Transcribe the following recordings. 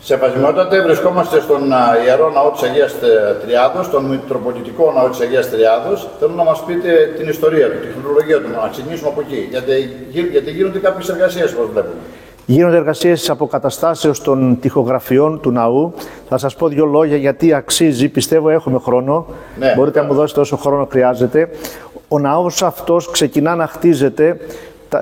Σεβασμιότατε, βρισκόμαστε στον Ιερό Ναό της Αγίας Τριάδος, τον Μητροπολιτικό Ναό της Αγίας Τριάδος. Θέλω να μας πείτε την ιστορία του, τη χρονολογία του, να ξεκινήσουμε από εκεί. Γιατί γίνονται κάποιες εργασίες, όπως βλέπουμε. Γίνονται εργασίες αποκαταστάσεως των τοιχογραφιών του ναού. Θα σας πω δύο λόγια γιατί αξίζει. Πιστεύω έχουμε χρόνο. Ναι, μπορείτε να μου δώσετε όσο χρόνο χρειάζεται. Ο ναός αυτός ξεκινά να χτίζεται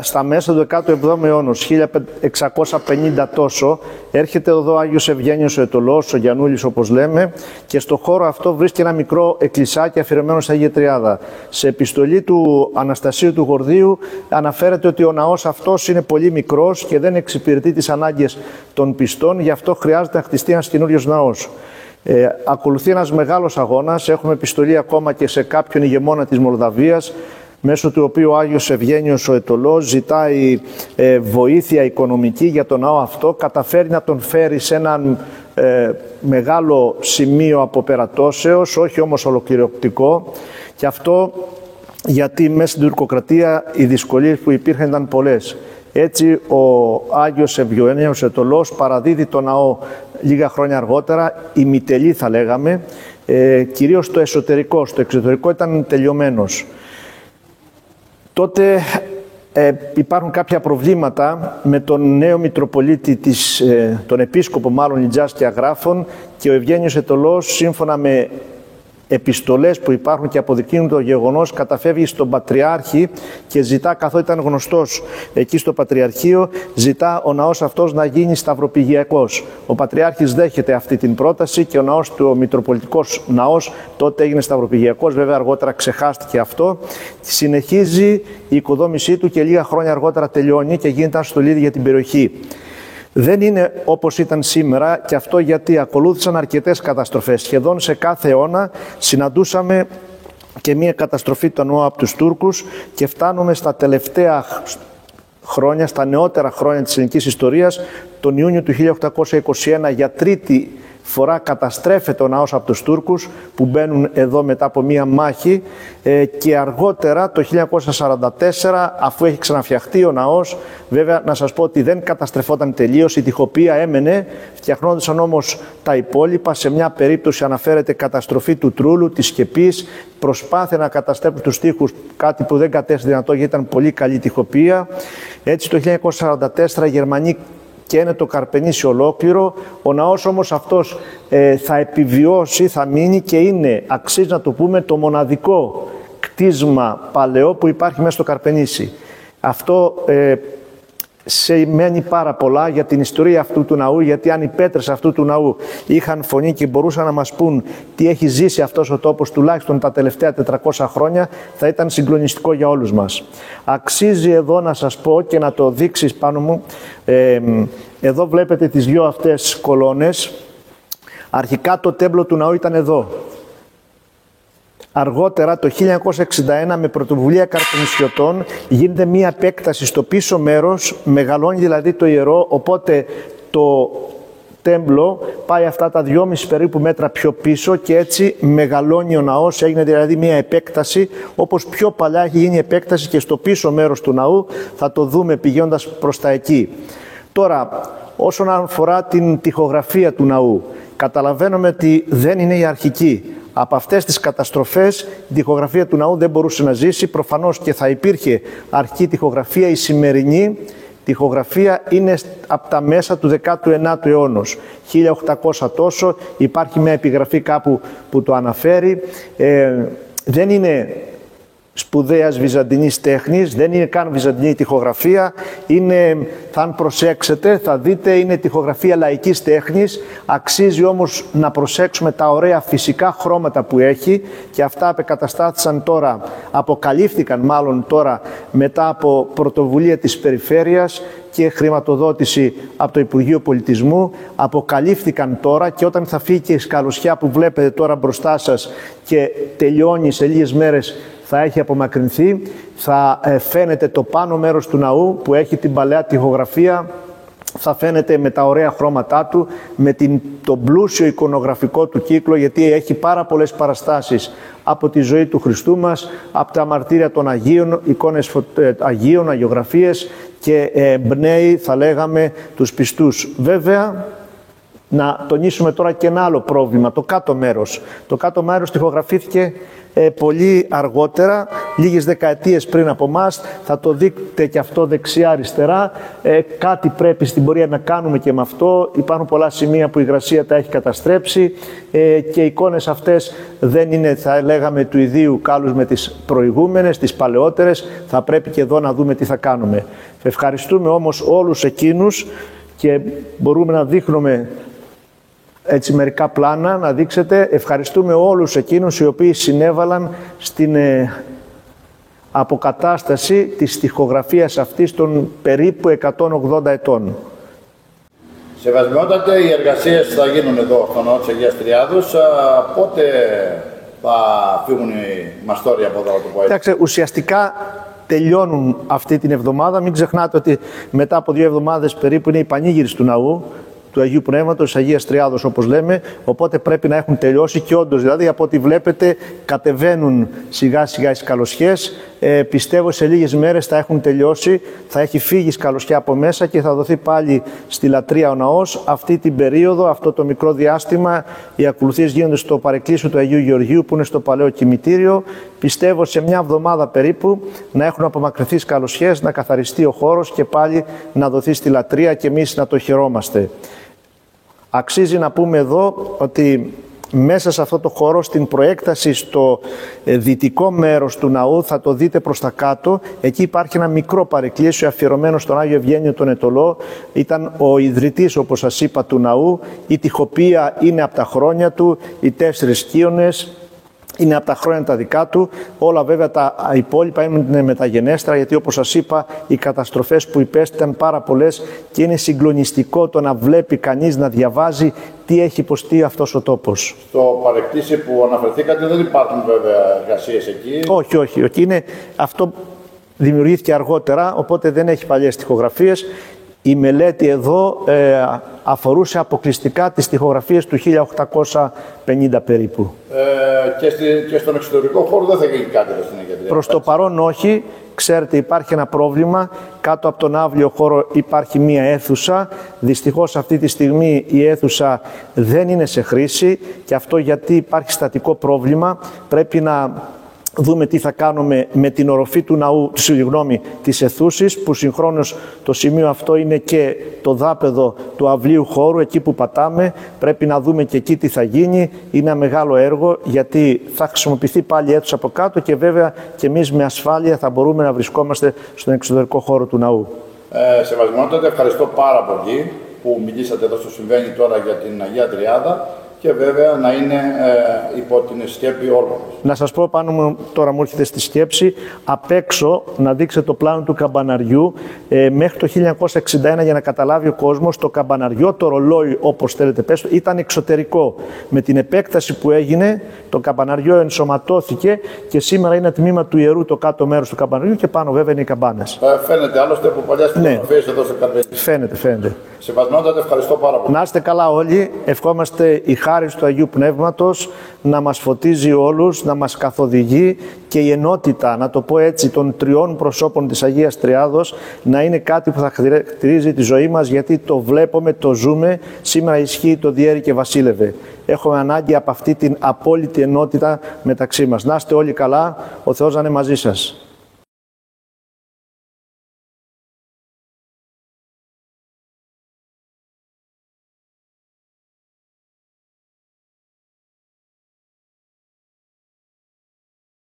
στα μέσα του 17ου αιώνα, 1650 τόσο. Έρχεται εδώ ο Άγιος Ευγένιος ο Αιτωλός, ο Γιαννούλης όπως λέμε, και στο χώρο αυτό βρίσκει ένα μικρό εκκλησάκι αφιερωμένο στα Αγία Τριάδα. Σε επιστολή του Αναστασίου του Γορδίου αναφέρεται ότι ο ναός αυτός είναι πολύ μικρός και δεν εξυπηρετεί τις ανάγκες των πιστών, γι' αυτό χρειάζεται να χτιστεί ένας καινούριος ναός. Ακολουθεί ένας μεγάλος αγώνας, έχουμε επιστολή ακόμα και σε κάποιον ηγεμόνα της Μολδαβίας, μέσω του οποίου ο Άγιος Ευγένιος ο Αιτωλός ζητάει βοήθεια οικονομική για τον ναό αυτό, καταφέρει να τον φέρει σε έναν μεγάλο σημείο αποπερατώσεως, όχι όμως ολοκληρωτικό, και αυτό γιατί μέσα στην τουρκοκρατία οι δυσκολίες που υπήρχαν ήταν πολλές. Έτσι ο Άγιος Ευγένιος ο Αιτωλός παραδίδει τον ναό λίγα χρόνια αργότερα, ημιτελή θα λέγαμε, κυρίως στο εσωτερικό, στο εξωτερικό ήταν τελειωμένος. Τότε υπάρχουν κάποια προβλήματα με τον νέο Μητροπολίτη, τον Επίσκοπο μάλλον Λιτζάς και Αγράφων, και ο Ευγένιος Αιτωλός, σύμφωνα με επιστολές που υπάρχουν και αποδεικνύουν το γεγονός, καταφεύγει στον Πατριάρχη και ζητά, καθότι ήταν γνωστός εκεί στο Πατριαρχείο, ζητά ο ναός αυτός να γίνει σταυροπηγιακός. Ο Πατριάρχης δέχεται αυτή την πρόταση και ο ναός του, ο Μητροπολιτικός Ναός, τότε έγινε σταυροπηγιακός, βέβαια αργότερα ξεχάστηκε αυτό. Συνεχίζει η οικοδόμησή του και λίγα χρόνια αργότερα τελειώνει και γίνεται ένα στολίδι για την περιοχή. Δεν είναι όπως ήταν σήμερα, και αυτό γιατί ακολούθησαν αρκετές καταστροφές. Σχεδόν σε κάθε αιώνα συναντούσαμε και μία καταστροφή του ναού από τους Τούρκους και φτάνουμε στα τελευταία χρόνια, στα νεότερα χρόνια της ελληνικής ιστορίας, τον Ιούνιο του 1821 για τρίτη φορά καταστρέφεται ο ναός από τους Τούρκους που μπαίνουν εδώ μετά από μία μάχη, και αργότερα το 1944, αφού έχει ξαναφτιαχτεί ο ναός, βέβαια να σας πω ότι δεν καταστρεφόταν τελείως, η τοιχοπία έμενε, φτιαχνόντουσαν όμως τα υπόλοιπα. Σε μια περίπτωση αναφέρεται καταστροφή του Τρούλου, της Σκεπής, προσπάθεια να καταστρέψουν τους τοίχους, κάτι που δεν κατέστη δυνατό γιατί ήταν πολύ καλή τοιχοπία. Έτσι το 1944 οι Γερμανοί και είναι το Καρπενήσι ολόκληρο. Ο ναός όμως αυτός θα επιβιώσει, θα μείνει και είναι, αξίζει να το πούμε, το μοναδικό κτίσμα παλαιό που υπάρχει μέσα στο Καρπενήσι. Αυτό σημαίνει πάρα πολλά για την ιστορία αυτού του ναού, γιατί αν οι πέτρες αυτού του ναού είχαν φωνή και μπορούσαν να μας πούν τι έχει ζήσει αυτός ο τόπος τουλάχιστον τα τελευταία 400 χρόνια, θα ήταν συγκλονιστικό για όλους μας. Αξίζει εδώ να σας πω και να το δείξεις πάνω μου. Εδώ βλέπετε τις δύο αυτές κολόνες. Αρχικά το τέμπλο του ναού ήταν εδώ. Αργότερα, το 1961, με πρωτοβουλία Καρπενησιωτών, γίνεται μία επέκταση στο πίσω μέρος, μεγαλώνει δηλαδή το ιερό, οπότε το τέμπλο πάει αυτά τα 2,5 περίπου μέτρα πιο πίσω και έτσι μεγαλώνει ο ναός, έγινε δηλαδή μία επέκταση, όπως πιο παλιά έχει γίνει επέκταση και στο πίσω μέρος του ναού, θα το δούμε πηγαίνοντας προς τα εκεί. Τώρα, όσον αφορά την τοιχογραφία του ναού, καταλαβαίνουμε ότι δεν είναι η αρχική. Από αυτές τις καταστροφές η τοιχογραφία του ναού δεν μπορούσε να ζήσει. Προφανώς και θα υπήρχε αρχική τοιχογραφία. Η σημερινή τοιχογραφία είναι από τα μέσα του 19ου αιώνα. 1800 τόσο, υπάρχει μια επιγραφή κάπου που το αναφέρει. Δεν είναι σπουδαίας βυζαντινής τέχνης, δεν είναι καν βυζαντινή τοιχογραφία, είναι, θα προσέξετε, θα δείτε, είναι τοιχογραφία λαϊκής τέχνης, αξίζει όμως να προσέξουμε τα ωραία φυσικά χρώματα που έχει και αυτά απεκαταστάθησαν τώρα, αποκαλύφθηκαν μάλλον τώρα μετά από πρωτοβουλία της Περιφέρειας και χρηματοδότηση από το Υπουργείο Πολιτισμού, αποκαλύφθηκαν τώρα και όταν θα φύγει και η σκαλωσιά που βλέπετε τώρα μπροστά σας και τελειώνει σε λίγες μέρες, θα έχει απομακρυνθεί, θα φαίνεται το πάνω μέρος του ναού που έχει την παλαιά τοιχογραφία, θα φαίνεται με τα ωραία χρώματά του, με το πλούσιο εικονογραφικό του κύκλο, γιατί έχει πάρα πολλές παραστάσεις από τη ζωή του Χριστού μας, από τα μαρτύρια των Αγίων, εικόνες Αγίων, αγιογραφίες και εμπνέει, θα λέγαμε, τους πιστούς. Βέβαια, Να τονίσουμε τώρα και ένα άλλο πρόβλημα, το κάτω μέρος. Το κάτω μέρος τοιχογραφήθηκε πολύ αργότερα, λίγες δεκαετίες πριν από μας. Θα το δείτε και αυτό δεξιά-αριστερά. Κάτι πρέπει στην πορεία να κάνουμε και με αυτό. Υπάρχουν πολλά σημεία που η υγρασία τα έχει καταστρέψει και οι εικόνες αυτές δεν είναι, θα λέγαμε, του ιδίου κάλους με τις προηγούμενες, τις παλαιότερες. Θα πρέπει και εδώ να δούμε τι θα κάνουμε. Ευχαριστούμε όμως όλους εκείνους και μπορούμε να δείχνουμε έτσι μερικά πλάνα, να δείξετε. Ευχαριστούμε όλους εκείνους οι οποίοι συνέβαλαν στην αποκατάσταση της τοιχογραφίας αυτής των περίπου 180 ετών. Σεβασμιότατε, οι εργασίες θα γίνουν εδώ στον ναό της Αγίας Τριάδος. Πότε θα φύγουν οι μαστόροι από εδώ, το πω έτσι? Κοιτάξτε, ουσιαστικά τελειώνουν αυτή την εβδομάδα. Μην ξεχνάτε ότι μετά από 2 εβδομάδες περίπου είναι η πανήγυρις του ναού, του Αγίου Πνεύματος, της Αγίας Τριάδος όπως λέμε, οπότε πρέπει να έχουν τελειώσει και όντως, δηλαδή από ό,τι βλέπετε κατεβαίνουν σιγά σιγά οι σκαλωσιές. Πιστεύω σε λίγες μέρες θα έχουν τελειώσει, θα έχει φύγει η σκαλωσιά από μέσα και θα δοθεί πάλι στη λατρεία ο ναός. Αυτή την περίοδο, αυτό το μικρό διάστημα, οι ακολουθίες γίνονται στο παρεκκλήσιο του Αγίου Γεωργίου που είναι στο παλαιό κημητήριο. Πιστεύω σε μια εβδομάδα περίπου να έχουν απομακρυνθεί σκαλωσιές, να καθαριστεί ο χώρος και πάλι να δοθεί στη λατρεία και εμείς να το χαιρόμαστε. Αξίζει να πούμε εδώ ότι μέσα σε αυτό το χώρο, στην προέκταση στο δυτικό μέρος του ναού, θα το δείτε προς τα κάτω, εκεί υπάρχει ένα μικρό παρεκκλήσιο αφιερωμένο στον Άγιο Ευγένιο τον Αιτωλό. Ήταν ο ιδρυτής, όπως σας είπα, του ναού. Η τοιχοπία είναι από τα χρόνια του, οι 4 σκίονες είναι από τα χρόνια τα δικά του. Όλα βέβαια τα υπόλοιπα είναι μεταγενέστερα, γιατί όπως σας είπα οι καταστροφές που υπέστη ήταν πάρα πολλές και είναι συγκλονιστικό το να βλέπει κανείς, να διαβάζει τι έχει υποστεί αυτός ο τόπος. Στο παρεκτήσι που αναφερθήκατε δεν υπάρχουν βέβαια εργασίες εκεί? Όχι. Αυτό δημιουργήθηκε αργότερα, οπότε δεν έχει παλιές τοιχογραφίες. Η μελέτη εδώ αφορούσε αποκλειστικά τις τοιχογραφίες του 1850 περίπου. Και στον εξωτερικό χώρο δεν θα γίνει κάτι στην Αγία Τριάδα? Προς το παρόν όχι. Ξέρετε, υπάρχει ένα πρόβλημα. Κάτω από τον αύλιο χώρο υπάρχει μία αίθουσα. Δυστυχώς αυτή τη στιγμή η αίθουσα δεν είναι σε χρήση και αυτό γιατί υπάρχει στατικό πρόβλημα. Πρέπει να δούμε τι θα κάνουμε με την οροφή του ναού, της αιθούσης, που συγχρόνως το σημείο αυτό είναι και το δάπεδο του αυλίου χώρου, εκεί που πατάμε. Πρέπει να δούμε και εκεί τι θα γίνει. Είναι ένα μεγάλο έργο, γιατί θα χρησιμοποιηθεί πάλι η αίθουσα από κάτω και βέβαια και εμείς με ασφάλεια θα μπορούμε να βρισκόμαστε στον εξωτερικό χώρο του ναού. Σεβασμιότατε, ευχαριστώ πάρα πολύ που μιλήσατε εδώ στο Συμβαίνει τώρα για την Αγία Τριάδα. Και βέβαια να είναι υπό την σκέπη όλων. Να σας πω, πάνω τώρα μου έρχεται στη σκέψη, απ' έξω να δείξετε το πλάνο του καμπαναριού. Μέχρι το 1961, για να καταλάβει ο κόσμος, το καμπαναριό, το ρολόι όπως θέλετε πες, ήταν εξωτερικό. Με την επέκταση που έγινε, το καμπαναριό ενσωματώθηκε και σήμερα είναι τμήμα του ιερού το κάτω μέρος του καμπαναριού και πάνω βέβαια είναι οι καμπάνες. Φαίνεται άλλωστε από παλιές φωτογραφίες εδώ στο Καρβέλι. Φαίνεται. Σεβασμιότατε, ευχαριστώ πάρα πολύ. Να είστε καλά όλοι. Ευχόμαστε η χάρη του Αγίου Πνεύματος να μας φωτίζει όλους, να μας καθοδηγεί και η ενότητα, να το πω έτσι, των 3 προσώπων της Αγίας Τριάδος να είναι κάτι που θα χαρακτηρίζει τη ζωή μας, γιατί το βλέπουμε, το ζούμε. Σήμερα ισχύει το διέρη και βασίλευε. Έχουμε ανάγκη από αυτή την απόλυτη ενότητα μεταξύ μας. Να είστε όλοι καλά. Ο Θεός να είναι μαζί σας.